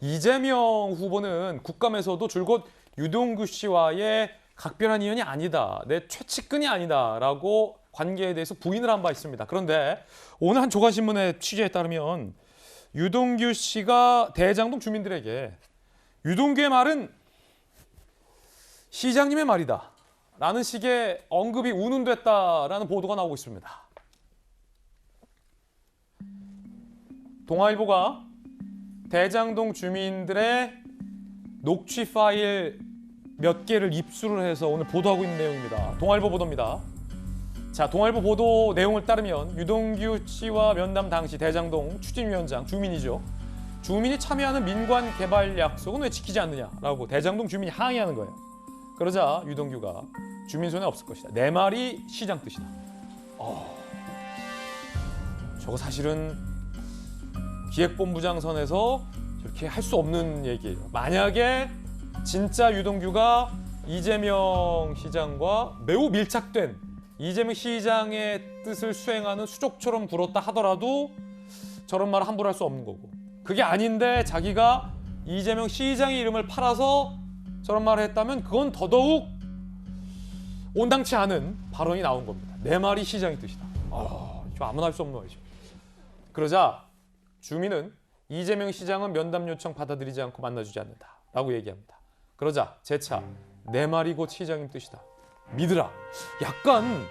이재명 후보는 국감에서도 줄곧 유동규 씨와의 각별한 인연이 아니다, 내 최측근이 아니다라고 관계에 대해서 부인을 한 바 있습니다. 그런데 오늘 한 조간신문의 취재에 따르면 유동규 씨가 대장동 주민들에게 유동규의 말은 시장님의 말이다 라는 식의 언급이 운운됐다라는 보도가 나오고 있습니다. 동아일보가 대장동 주민들의 녹취 파일 몇 개를 입수를 해서 오늘 보도하고 있는 내용입니다. 동아일보 보도입니다. 자, 동아일보 보도 내용을 따르면 유동규 씨와 면담 당시 대장동 추진위원장, 주민이죠. 주민이 참여하는 민관 개발 약속은 왜 지키지 않느냐라고 대장동 주민이 항의하는 거예요. 그러자 유동규가 주민 손에 없을 것이다. 내 말이 시장 뜻이다. 저거 사실은 기획본부장 선에서 저렇게 할 수 없는 얘기예요. 만약에 진짜 유동규가 이재명 시장과 매우 밀착된 이재명 시장의 뜻을 수행하는 수족처럼 굴었다 하더라도 저런 말을 함부로 할 수 없는 거고, 그게 아닌데 자기가 이재명 시장의 이름을 팔아서 저런 말을 했다면 그건 더더욱 온당치 않은 발언이 나온 겁니다. 내 말이 시장의 뜻이다. 이거 아무나 할 수 없는 말이죠. 그러자 주민은 이재명 시장은 면담 요청 받아들이지 않고 만나주지 않는다라고 얘기합니다. 그러자 재차 내 말이 곧 시장님 뜻이다. 믿으라. 약간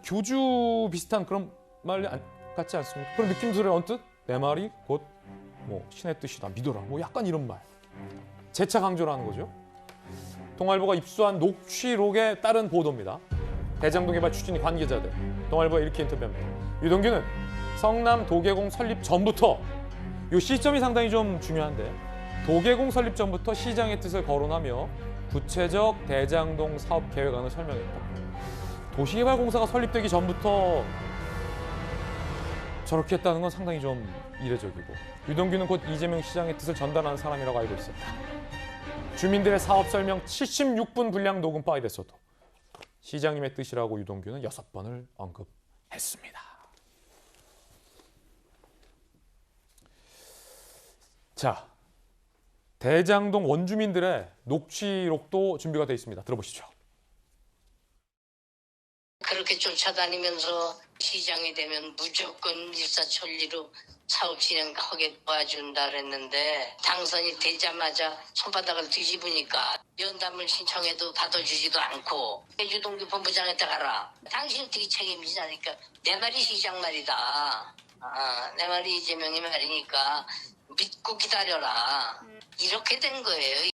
교주 비슷한 그런 말 같지 않습니까? 그런 느낌 들어요. 언뜻 내 말이 곧 뭐 신의 뜻이다. 믿어라. 뭐 약간 이런 말. 재차 강조를 하는 거죠. 동아일보가 입수한 녹취록에 따른 보도입니다. 대장동 개발 추진위 관계자들, 동아일보가 이렇게 인터뷰합니다. 유동규는 성남 도계공 설립 전부터, 이 시점이 상당히 좀 중요한데, 도계공 설립 전부터 시장의 뜻을 거론하며 구체적 대장동 사업 계획안을 설명했다. 도시개발공사가 설립되기 전부터 저렇게 했다는 건 상당히 좀 이례적이고, 유동규는 곧 이재명 시장의 뜻을 전달하는 사람이라고 알고 있었다. 주민들의 사업 설명 76분 분량 녹음 파일에서도 시장님의 뜻이라고 유동규는 6번을 언급했습니다. 자, 대장동 원주민들의 녹취록도 준비가 되어 있습니다. 들어보시죠. 그렇게 쫓아다니면서 시장이 되면 무조건 일사천리로 사업 진행하게 도와준다 그랬는데, 당선이 되자마자 손바닥을 뒤집으니까 면담을 신청해도 받아주지도 않고, 유동규 본부장한테 가라. 당신 어떻게 책임지냐니까 내 말이 시장 말이다. 내 말이 이재명의 말이니까 믿고 기다려라. 이렇게 된 거예요.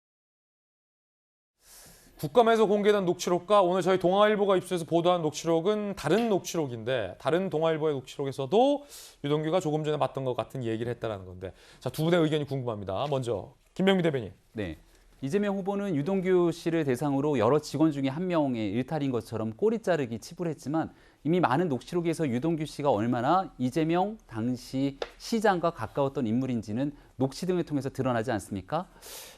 국감에서 공개된 녹취록과 오늘 저희 동아일보가 입수해서 보도한 녹취록은 다른 녹취록인데, 다른 동아일보의 녹취록에서도 유동규가 조금 전에 봤던 것 같은 얘기를 했다는 건데, 자, 두 분의 의견이 궁금합니다. 먼저 김병미 대변인. 네. 이재명 후보는 유동규 씨를 대상으로 여러 직원 중에 한 명의 일탈인 것처럼 꼬리 자르기 치부를 했지만, 이미 많은 녹취록에서 유동규 씨가 얼마나 이재명 당시 시장과 가까웠던 인물인지는 녹취 등을 통해서 드러나지 않습니까?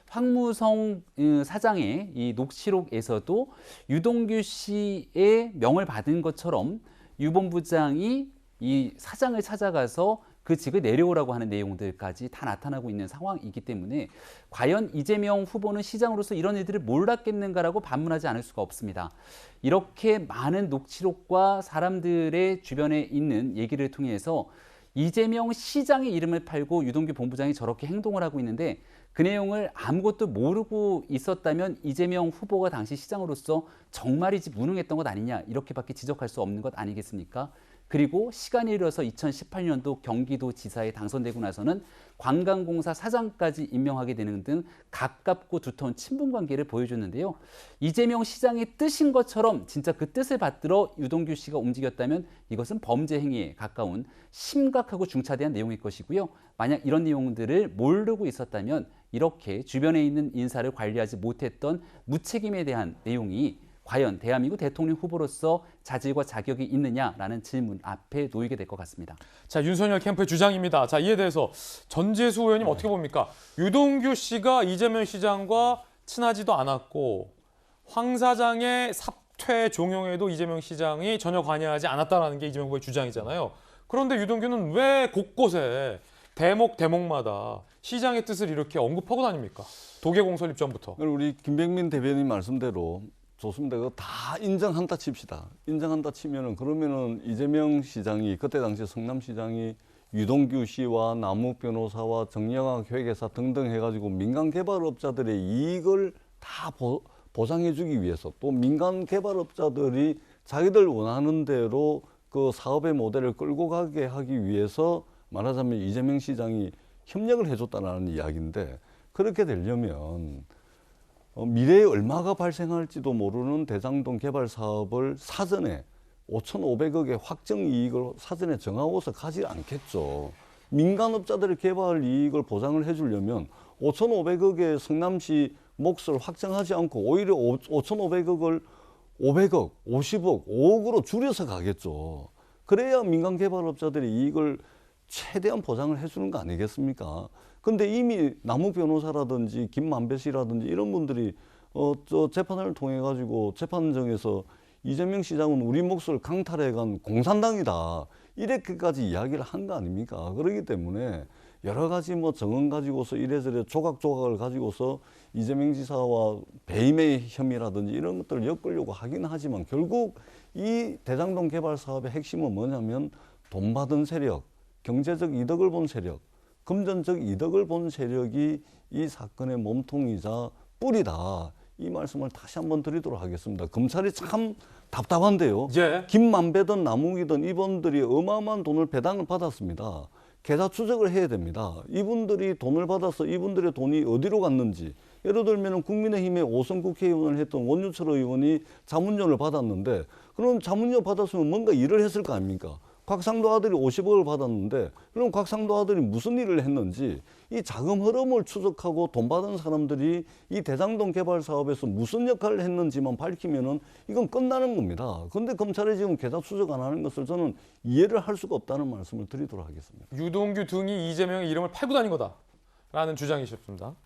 황무성 사장의 이 녹취록에서도 유동규 씨의 명을 받은 것처럼 유 본부장이 이 사장을 찾아가서 그 직을 내려오라고 하는 내용들까지 다 나타나고 있는 상황이기 때문에 과연 이재명 후보는 시장으로서 이런 일들을 몰랐겠는가라고 반문하지 않을 수가 없습니다. 이렇게 많은 녹취록과 사람들의 주변에 있는 얘기를 통해서 이재명 시장의 이름을 팔고 유동규 본부장이 저렇게 행동을 하고 있는데, 그 내용을 아무것도 모르고 있었다면 이재명 후보가 당시 시장으로서 정말이지 무능했던 것 아니냐, 이렇게밖에 지적할 수 없는 것 아니겠습니까? 그리고 시간이 흘러서 2018년도 경기도지사에 당선되고 나서는 관광공사 사장까지 임명하게 되는 등 가깝고 두터운 친분관계를 보여줬는데요. 이재명 시장의 뜻인 것처럼 진짜 그 뜻을 받들어 유동규 씨가 움직였다면 이것은 범죄 행위에 가까운 심각하고 중차대한 내용일 것이고요. 만약 이런 내용들을 모르고 있었다면 이렇게 주변에 있는 인사를 관리하지 못했던 무책임에 대한 내용이 과연 대한민국 대통령 후보로서 자질과 자격이 있느냐라는 질문 앞에 놓이게 될 것 같습니다. 자, 윤석열 캠프의 주장입니다. 자, 이에 대해서 전재수 의원님 어떻게 봅니까? 유동규 씨가 이재명 시장과 친하지도 않았고 황 사장의 사퇴 종용에도 이재명 시장이 전혀 관여하지 않았다는 게 이재명 후보의 주장이잖아요. 그런데 유동규는 왜 곳곳에 대목마다 시장의 뜻을 이렇게 언급하고 다닙니까? 도계공 설립 전부터. 우리 김병민 대변인 말씀대로 좋습니다. 그거 다 인정한다 칩시다. 인정한다 치면은 그러면은 이재명 시장이 그때 당시 성남시장이 유동규 씨와 남욱 변호사와 정영학 회계사 등등 해가지고 민간 개발업자들의 이익을 다 보상해주기 위해서 또 민간 개발업자들이 자기들 원하는 대로 그 사업의 모델을 끌고 가게 하기 위해서 말하자면 이재명 시장이 협력을 해줬다는 이야기인데 그렇게 되려면 미래에 얼마가 발생할지도 모르는 대장동 개발 사업을 사전에 5,500억의 확정 이익을 사전에 정하고서 가지 않겠죠. 민간업자들의 개발 이익을 보장을 해주려면 5,500억의 성남시 몫을 확정하지 않고 오히려 5,500억을 500억, 50억, 5억으로 줄여서 가겠죠. 그래야 민간 개발업자들의 이익을 최대한 보장을 해주는 거 아니겠습니까? 근데 이미 남욱 변호사라든지 김만배 씨라든지 이런 분들이 저 재판을 통해 가지고 재판정에서 이재명 시장은 우리 몫을 강탈해간 공산당이다 이렇게까지 이야기를 한 거 아닙니까? 그렇기 때문에 여러 가지 뭐 정언 가지고서 이래저래 조각조각을 가지고서 이재명 지사와 배임의 혐의라든지 이런 것들을 엮으려고 하긴 하지만 결국 이 대장동 개발 사업의 핵심은 뭐냐면 돈 받은 세력, 경제적 이득을 본 세력, 금전적 이득을 본 세력이 이 사건의 몸통이자 뿌리다. 이 말씀을 다시 한번 드리도록 하겠습니다. 검찰이 참 답답한데요. 예. 김만배든 남욱이든 이분들이 어마어마한 돈을 배당을 받았습니다. 계좌 추적을 해야 됩니다. 이분들이 돈을 받아서 이분들의 돈이 어디로 갔는지 예를 들면 국민의힘의 5선 국회의원을 했던 원유철 의원이 자문료를 받았는데 그럼 자문료 받았으면 뭔가 일을 했을 거 아닙니까? 곽상도 아들이 50억을 받았는데 그럼 곽상도 아들이 무슨 일을 했는지 이 자금 흐름을 추적하고 돈 받은 사람들이 이 대장동 개발 사업에서 무슨 역할을 했는지만 밝히면은 이건 끝나는 겁니다. 그런데 검찰이 지금 계좌 추적 안 하는 것을 저는 이해를 할 수가 없다는 말씀을 드리도록 하겠습니다. 유동규 등이 이재명의 이름을 팔고 다닌 거다라는 주장이셨습니다.